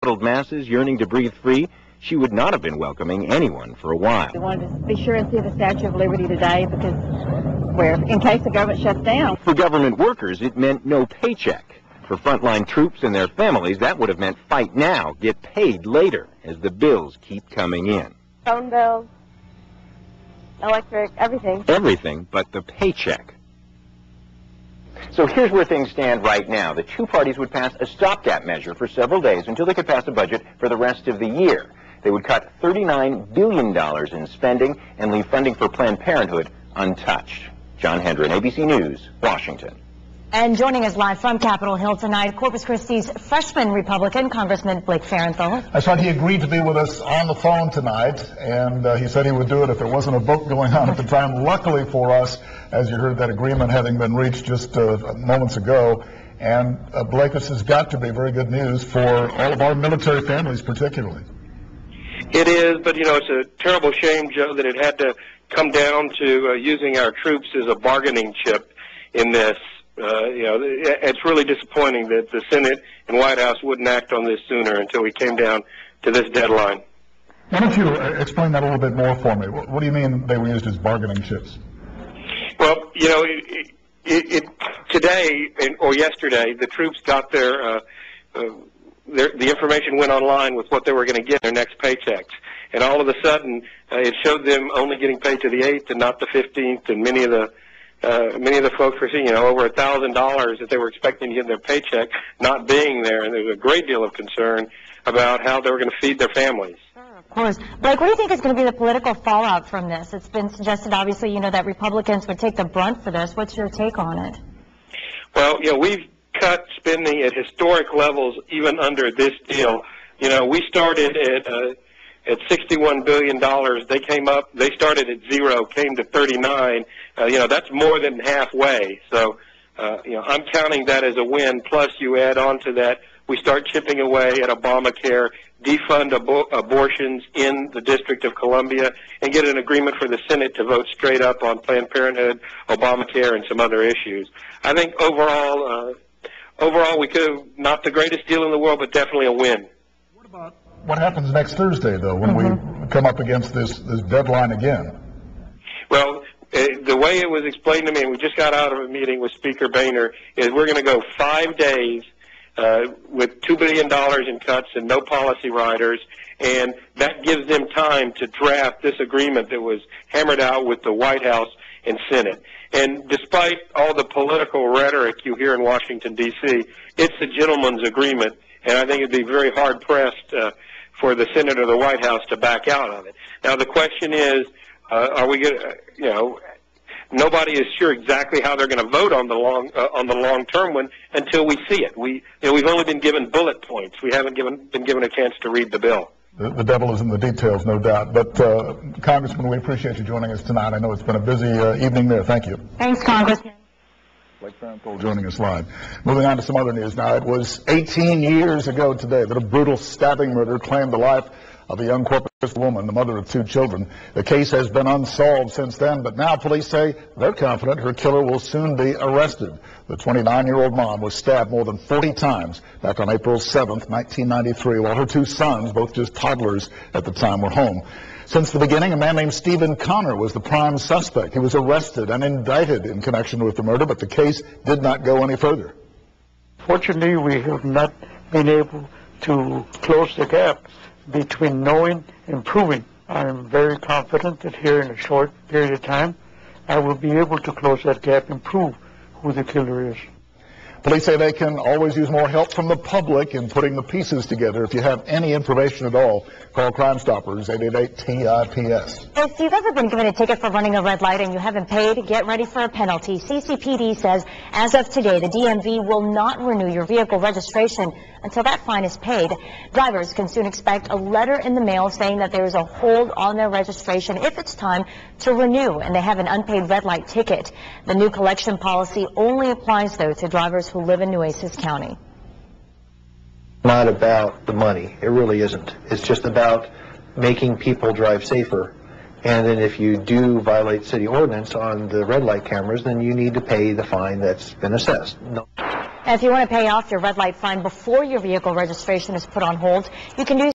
masses yearning to breathe free, she would not have been welcoming anyone for a while. We wanted to be sure and see the Statue of Liberty today because in case the government shuts down. For government workers, it meant no paycheck. For frontline troops and their families, that would have meant fight now, get paid later, as the bills keep coming in. Phone bills, electric, everything. Everything but the paycheck. So here's where things stand right now. The two parties would pass a stopgap measure for several days until they could pass a budget for the rest of the year. They would cut $39 billion in spending and leave funding for Planned Parenthood untouched. John Hendren, ABC News, Washington. And joining us live from Capitol Hill tonight, Corpus Christi's freshman Republican, Congressman Blake Farenthold. That's right. He agreed to be with us on the phone tonight, and he said he would do it if there wasn't a vote going on at the time. Luckily for us, as you heard, that agreement having been reached just moments ago. And Blake, this has got to be very good news for all of our military families particularly. It is, but, you know, it's a terrible shame, Joe, that it had to come down to using our troops as a bargaining chip in this. You know, it's really disappointing that the Senate and White House wouldn't act on this sooner until we came down to this deadline. Why don't you explain that a little bit more for me? What do you mean they were used as bargaining chips? Well, you know, today or yesterday, the troops got the information went online with what they were going to get in their next paychecks. And all of a sudden, it showed them only getting paid to the 8th and not the 15th, and many of the folks were seeing, you know, over $1,000 that they were expecting to get in their paycheck not being there, and there was a great deal of concern about how they were going to feed their families. Sure, of course. Blake, what do you think is going to be the political fallout from this? It's been suggested, obviously, you know, that Republicans would take the brunt for this. What's your take on it? Well, you know, we've cut spending at historic levels even under this deal. You know, we started at $61 billion. They started at 0, came to 39. You know, that's more than halfway. So, you know, I'm counting that as a win. Plus, you add on to that, we start chipping away at Obamacare, defund abortions in the District of Columbia, and get an agreement for the Senate to vote straight up on Planned Parenthood, Obamacare, and some other issues. I think overall, we could have not the greatest deal in the world, but definitely a win. What about what happens next Thursday, though, when we come up against this deadline again? Well, the way it was explained to me, and we just got out of a meeting with Speaker Boehner, is we're going to go 5 days with $2 billion in cuts and no policy riders, and that gives them time to draft this agreement that was hammered out with the White House and Senate. And despite all the political rhetoric you hear in Washington, D.C., it's a gentleman's agreement, and I think it'd be very hard-pressed for the Senate or the White House to back out of it. Now, the question is, are we going to, you know, nobody is sure exactly how they're going to vote on the long-term one until we see it. We've only been given bullet points. We haven't been given a chance to read the bill. The devil is in the details, no doubt. But, Congressman, we appreciate you joining us tonight. I know it's been a busy evening there. Thank you. Thanks, Congressman. Blake Farenthold joining us live. Moving on to some other news now. It was 18 years ago today that a brutal stabbing murder claimed the life of a young Corpus woman, the mother of 2 children. The case has been unsolved since then, but now police say they're confident her killer will soon be arrested. The 29-year-old mom was stabbed more than 40 times back on April 7th, 1993, while her 2 sons, both just toddlers at the time, were home. Since the beginning, a man named Stephen Connor was the prime suspect. He was arrested and indicted in connection with the murder, but the case did not go any further. Fortunately, we have not been able to close the gap between knowing and proving. I'm very confident that here in a short period of time, I will be able to close that gap and prove who the killer is. Police say they can always use more help from the public in putting the pieces together. If you have any information at all, call Crime Stoppers, 888-TIPS. If you've ever been given a ticket for running a red light and you haven't paid, get ready for a penalty. CCPD says as of today, the DMV will not renew your vehicle registration until that fine is paid. Drivers can soon expect a letter in the mail saying that there is a hold on their registration if it's time to renew and they have an unpaid red light ticket. The new collection policy only applies, though, to drivers who live in Nueces County. Not about the money. It really isn't. It's just about making people drive safer. And then if you do violate city ordinance on the red light cameras, then you need to pay the fine that's been assessed. No. Now, if you want to pay off your red light fine before your vehicle registration is put on hold, you can do